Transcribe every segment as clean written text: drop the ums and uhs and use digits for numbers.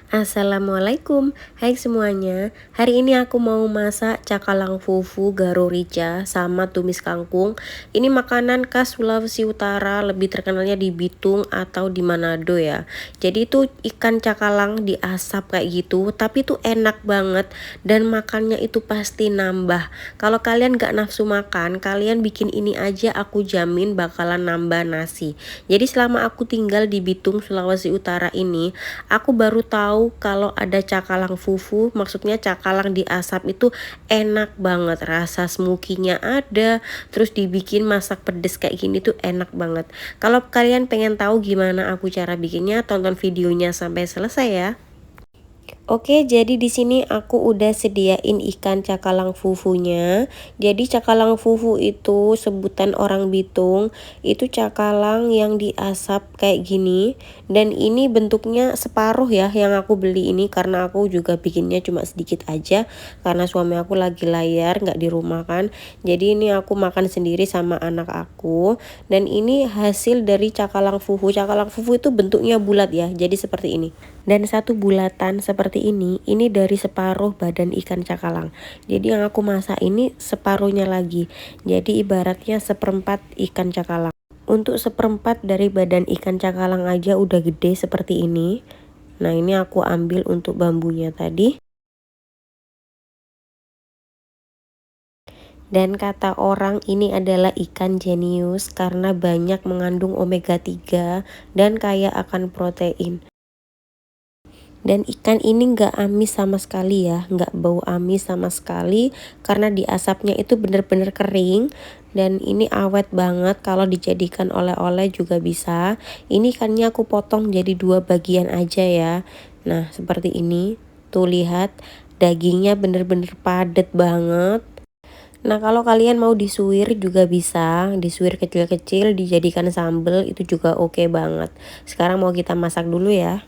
Assalamualaikum, hai semuanya. Hari ini aku mau masak cakalang fufu garo rica sama tumis kangkung. Ini makanan khas Sulawesi Utara, lebih terkenalnya di Bitung atau di Manado ya. Jadi itu ikan cakalang diasap kayak gitu, tapi itu enak banget dan makannya itu pasti nambah. Kalau kalian gak nafsu makan, kalian bikin ini aja, aku jamin bakalan nambah nasi. Jadi selama aku tinggal di Bitung, Sulawesi Utara ini, aku baru tahu kalau ada cakalang fufu, maksudnya cakalang diasap itu enak banget. Rasa smokinya ada, terus dibikin masak pedes kayak gini tuh enak banget. Kalau kalian pengen tahu gimana aku cara bikinnya, tonton videonya sampai selesai ya. Oke, jadi di sini aku udah sediain ikan cakalang fufunya. Jadi cakalang fufu itu sebutan orang Bitung, itu cakalang yang diasap kayak gini. Dan ini bentuknya separuh ya yang aku beli ini, karena aku juga bikinnya cuma sedikit aja karena suami aku lagi layar nggak di rumah kan. Jadi ini aku makan sendiri sama anak aku. Dan ini hasil dari cakalang fufu. Cakalang fufu itu bentuknya bulat ya, jadi seperti ini. Dan satu bulatan seperti ini dari separuh badan ikan cakalang. Jadi yang aku masak ini separuhnya lagi. Jadi ibaratnya seperempat ikan cakalang. Untuk seperempat dari badan ikan cakalang aja udah gede seperti ini. Nah, ini aku ambil untuk bambunya tadi. Dan kata orang ini adalah ikan jenius karena banyak mengandung omega 3 dan kaya akan protein. Dan ikan ini nggak amis sama sekali ya, nggak bau amis sama sekali karena diasapnya itu bener-bener kering. Dan ini awet banget, kalau dijadikan oleh-oleh juga bisa. Ini ikannya aku potong jadi dua bagian aja ya. Nah seperti ini, tuh lihat dagingnya bener-bener padet banget. Nah kalau kalian mau disuir juga bisa, disuir kecil-kecil dijadikan sambal itu juga oke banget. Sekarang mau kita masak dulu ya.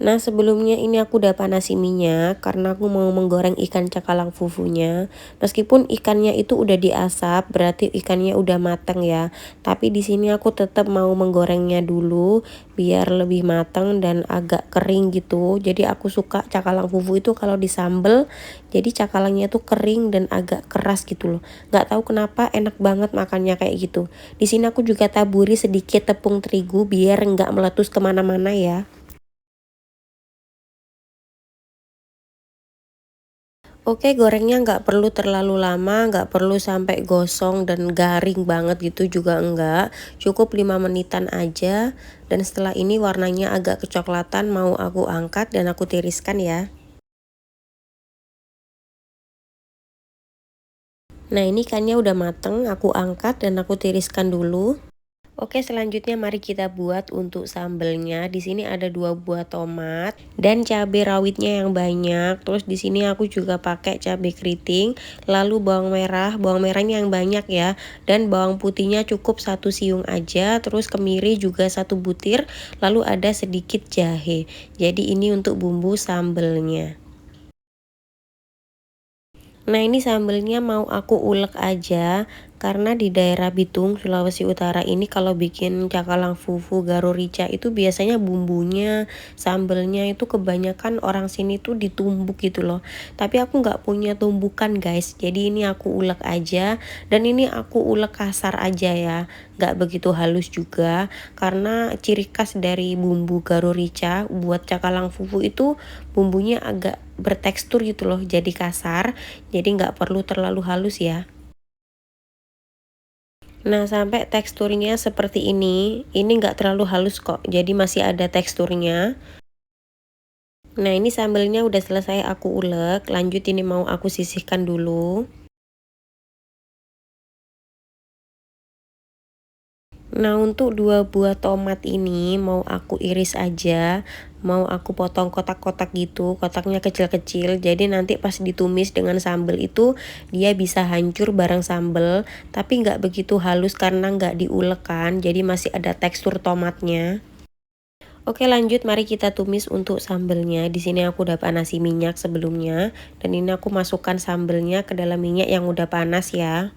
Nah sebelumnya ini aku udah panasi minyak karena aku mau menggoreng ikan cakalang fufunya. Meskipun ikannya itu udah diasap, berarti ikannya udah mateng ya. Tapi di sini aku tetap mau menggorengnya dulu biar lebih mateng dan agak kering gitu. Jadi aku suka cakalang fufu itu kalau disambel, jadi cakalangnya tuh kering dan agak keras gitu loh. Nggak tahu kenapa enak banget makannya kayak gitu. Di sini aku juga taburi sedikit tepung terigu biar nggak meletus kemana-mana ya. Oke, gorengnya nggak perlu terlalu lama, nggak perlu sampai gosong dan garing banget gitu juga enggak. Cukup 5 menitan aja. Dan setelah ini warnanya agak kecoklatan, mau aku angkat dan aku tiriskan ya. Nah ini ikannya udah mateng, aku angkat dan aku tiriskan dulu. Oke, selanjutnya mari kita buat untuk sambelnya. Di sini ada 2 buah tomat dan cabai rawitnya yang banyak. Terus di sini aku juga pakai cabai keriting, lalu bawang merah. Bawang merahnya yang banyak ya. Dan bawang putihnya cukup 1 siung aja. Terus kemiri juga 1 butir. Lalu ada sedikit jahe. Jadi ini untuk bumbu sambelnya. Nah ini sambelnya mau aku ulek aja karena di daerah Bitung, Sulawesi Utara ini kalau bikin cakalang fufu garo rica itu biasanya bumbunya, sambelnya itu kebanyakan orang sini tuh ditumbuk gitu loh. Tapi aku nggak punya tumbukan guys, jadi ini aku ulek aja dan ini aku ulek kasar aja ya, nggak begitu halus juga karena ciri khas dari bumbu garo rica buat cakalang fufu itu bumbunya agak bertekstur gitu loh, jadi kasar, jadi nggak perlu terlalu halus ya. Nah sampai teksturnya seperti ini nggak terlalu halus kok, jadi masih ada teksturnya. Nah ini sambelnya udah selesai aku ulek, lanjut ini mau aku sisihkan dulu. Nah untuk 2 buah tomat ini mau aku iris aja, mau aku potong kotak-kotak gitu, kotaknya kecil-kecil. Jadi nanti pas ditumis dengan sambal itu dia bisa hancur bareng sambal, tapi nggak begitu halus karena nggak diulek kan, jadi masih ada tekstur tomatnya. Oke lanjut, mari kita tumis untuk sambelnya. Di sini aku udah panasi minyak sebelumnya, dan ini aku masukkan sambelnya ke dalam minyak yang udah panas ya.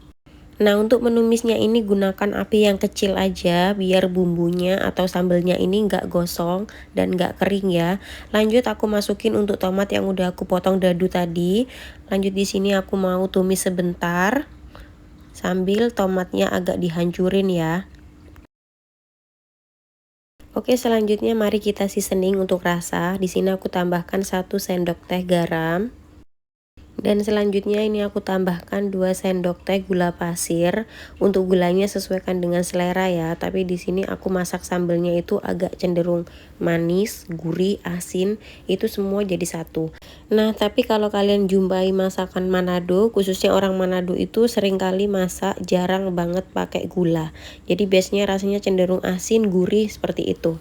Nah, untuk menumisnya ini gunakan api yang kecil aja biar bumbunya atau sambelnya ini nggak gosong dan nggak kering ya. Lanjut aku masukin untuk tomat yang udah aku potong dadu tadi. Lanjut di sini aku mau tumis sebentar sambil tomatnya agak dihancurin ya. Oke, selanjutnya mari kita seasoning untuk rasa. Di sini aku tambahkan 1 sendok teh garam. Dan selanjutnya ini aku tambahkan 2 sendok teh gula pasir. Untuk gulanya sesuaikan dengan selera ya, tapi di sini aku masak sambelnya itu agak cenderung manis, gurih, asin, itu semua jadi satu. Nah, tapi kalau kalian jumpai masakan Manado, khususnya orang Manado itu seringkali masak jarang banget pakai gula. Jadi biasanya rasanya cenderung asin, gurih seperti itu.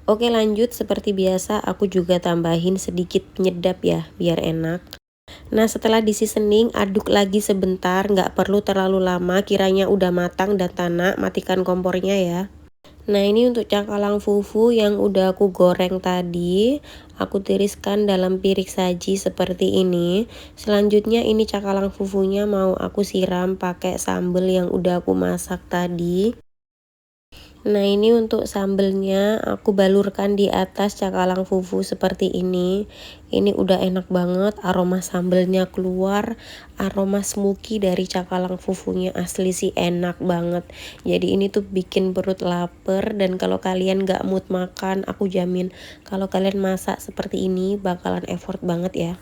Oke, lanjut seperti biasa aku juga tambahin sedikit penyedap ya, biar enak. Nah, setelah di seasoning, aduk lagi sebentar, nggak perlu terlalu lama, kiranya udah matang dan tanak, matikan kompornya ya. Nah, ini untuk cakalang fufu yang udah aku goreng tadi, aku tiriskan dalam piring saji seperti ini. Selanjutnya ini cakalang fufunya mau aku siram pakai sambal yang udah aku masak tadi. Nah, ini untuk sambelnya aku balurkan di atas cakalang fufu seperti ini. Ini udah enak banget, aroma sambelnya keluar, aroma smoky dari cakalang fufunya asli sih enak banget. Jadi ini tuh bikin perut lapar, dan kalau kalian gak mood makan, aku jamin kalau kalian masak seperti ini bakalan effort banget ya.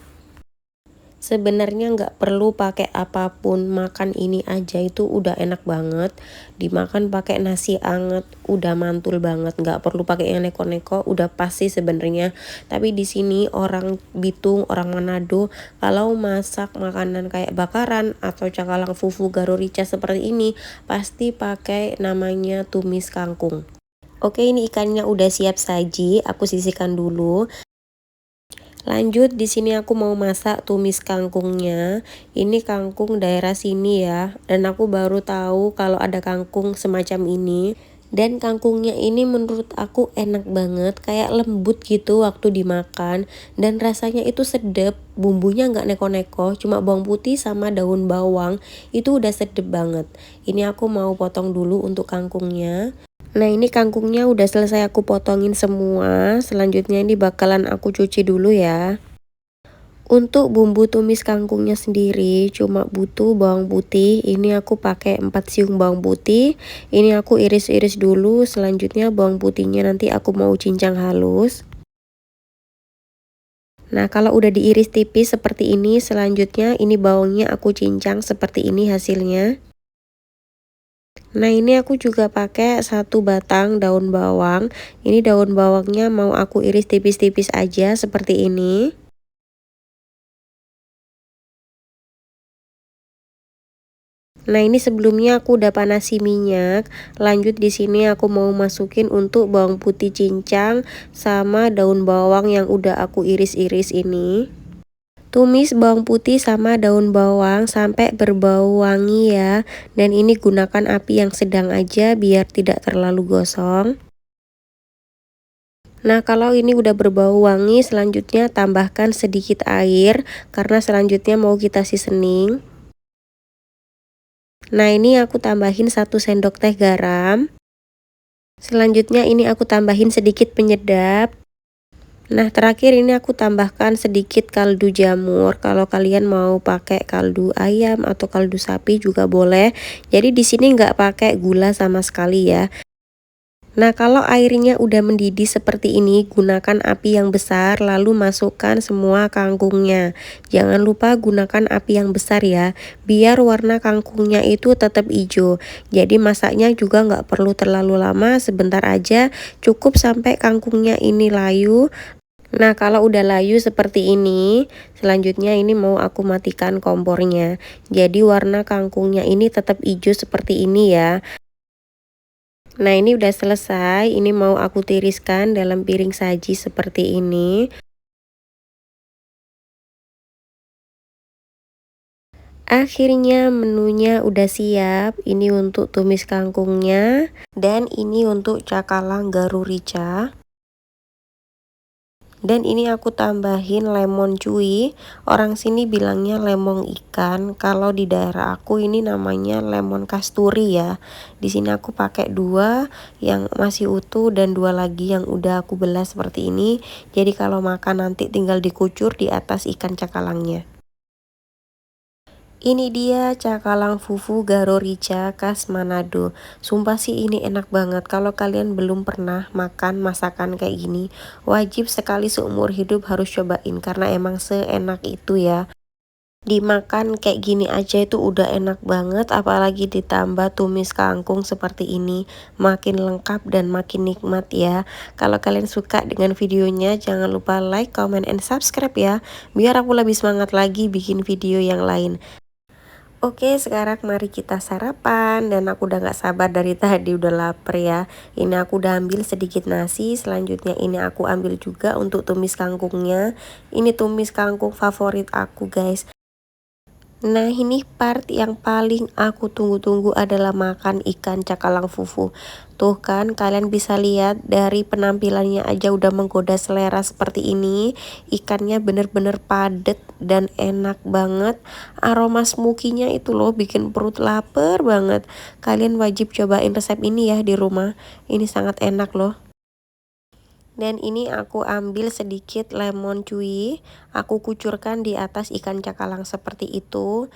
Sebenarnya nggak perlu pakai apapun, makan ini aja itu udah enak banget. Dimakan pakai nasi anget, udah mantul banget. Nggak perlu pakai yang neko-neko, udah pasti sebenarnya. Tapi di sini orang Bitung, orang Manado, kalau masak makanan kayak bakaran atau cakalang fufu garo rica seperti ini, pasti pakai namanya tumis kangkung. Oke, ini ikannya udah siap saji, aku sisihkan dulu. Lanjut di sini aku mau masak tumis kangkungnya. Ini kangkung daerah sini ya, dan aku baru tahu kalau ada kangkung semacam ini. Dan kangkungnya ini menurut aku enak banget, kayak lembut gitu waktu dimakan, dan rasanya itu sedep. Bumbunya nggak neko-neko, cuma bawang putih sama daun bawang, itu udah sedep banget. Ini aku mau potong dulu untuk kangkungnya. Nah, ini kangkungnya udah selesai aku potongin semua. Selanjutnya ini bakalan aku cuci dulu ya. Untuk bumbu tumis kangkungnya sendiri cuma butuh bawang putih. Ini aku pakai 4 siung bawang putih. Ini aku iris-iris dulu. Selanjutnya bawang putihnya nanti aku mau cincang halus. Nah, kalau udah diiris tipis seperti ini, selanjutnya ini bawangnya aku cincang seperti ini hasilnya. Nah, ini aku juga pakai 1 batang daun bawang. Ini daun bawangnya mau aku iris tipis-tipis aja seperti ini. Nah, ini sebelumnya aku udah panasi minyak. Lanjut di sini aku mau masukin untuk bawang putih cincang sama daun bawang yang udah aku iris-iris ini. Tumis bawang putih sama daun bawang sampai berbau wangi ya. Dan ini gunakan api yang sedang aja biar tidak terlalu gosong. Nah, kalau ini udah berbau wangi, selanjutnya tambahkan sedikit air karena selanjutnya mau kita seasoning. Nah, ini aku tambahin 1 sendok teh garam. Selanjutnya ini aku tambahin sedikit penyedap. Nah, terakhir ini aku tambahkan sedikit kaldu jamur. Kalau kalian mau pakai kaldu ayam atau kaldu sapi juga boleh. Jadi di sini nggak pakai gula sama sekali ya. Nah, kalau airnya udah mendidih seperti ini, gunakan api yang besar lalu masukkan semua kangkungnya. Jangan lupa gunakan api yang besar ya, biar warna kangkungnya itu tetap hijau. Jadi masaknya juga nggak perlu terlalu lama, sebentar aja, cukup sampai kangkungnya ini layu. Nah, kalau udah layu seperti ini, selanjutnya ini mau aku matikan kompornya. Jadi warna kangkungnya ini tetap hijau seperti ini ya. Nah, ini udah selesai. Ini mau aku tiriskan dalam piring saji seperti ini. Akhirnya menunya udah siap. Ini untuk tumis kangkungnya dan ini untuk cakalang garu rica. Dan ini aku tambahin lemon cuy. Orang sini bilangnya lemon ikan. Kalau di daerah aku ini namanya lemon kasturi ya. Di sini aku pakai 2 yang masih utuh dan 2 lagi yang udah aku belah seperti ini. Jadi kalau makan nanti tinggal dikucur di atas ikan cakalangnya. Ini dia cakalang fufu Garo Rica khas Manado. Sumpah sih ini enak banget. Kalau kalian belum pernah makan masakan kayak gini, wajib sekali seumur hidup harus cobain karena emang seenak itu ya. Dimakan kayak gini aja itu udah enak banget, apalagi ditambah tumis kangkung seperti ini, makin lengkap dan makin nikmat ya. Kalau kalian suka dengan videonya, jangan lupa like, comment, and subscribe ya, biar aku lebih semangat lagi bikin video yang lain. Oke, sekarang mari kita sarapan dan aku udah gak sabar dari tadi, udah lapar ya. Ini aku udah ambil sedikit nasi, selanjutnya ini aku ambil juga untuk tumis kangkungnya. Ini tumis kangkung favorit aku guys. Nah ini part yang paling aku tunggu-tunggu adalah makan ikan cakalang fufu. Tuh kan kalian bisa lihat dari penampilannya aja udah menggoda selera seperti ini. Ikannya bener-bener padet dan enak banget. Aroma smokinya itu loh bikin perut lapar banget. Kalian wajib cobain resep ini ya di rumah. Ini sangat enak loh. Dan ini aku ambil sedikit lemon cuy, aku kucurkan di atas ikan cakalang seperti itu.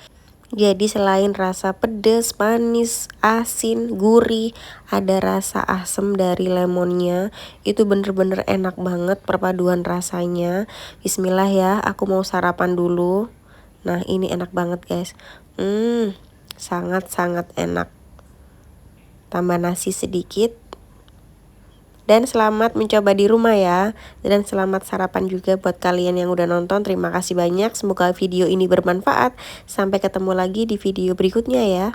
Jadi selain rasa pedas, manis, asin, gurih, ada rasa asam dari lemonnya. Itu bener-bener enak banget perpaduan rasanya. Bismillah ya, aku mau sarapan dulu. Nah ini enak banget guys. Sangat-sangat enak. Tambah nasi sedikit. Dan selamat mencoba di rumah ya. Dan selamat sarapan juga buat kalian yang udah nonton. Terima kasih banyak. Semoga video ini bermanfaat. Sampai ketemu lagi di video berikutnya ya.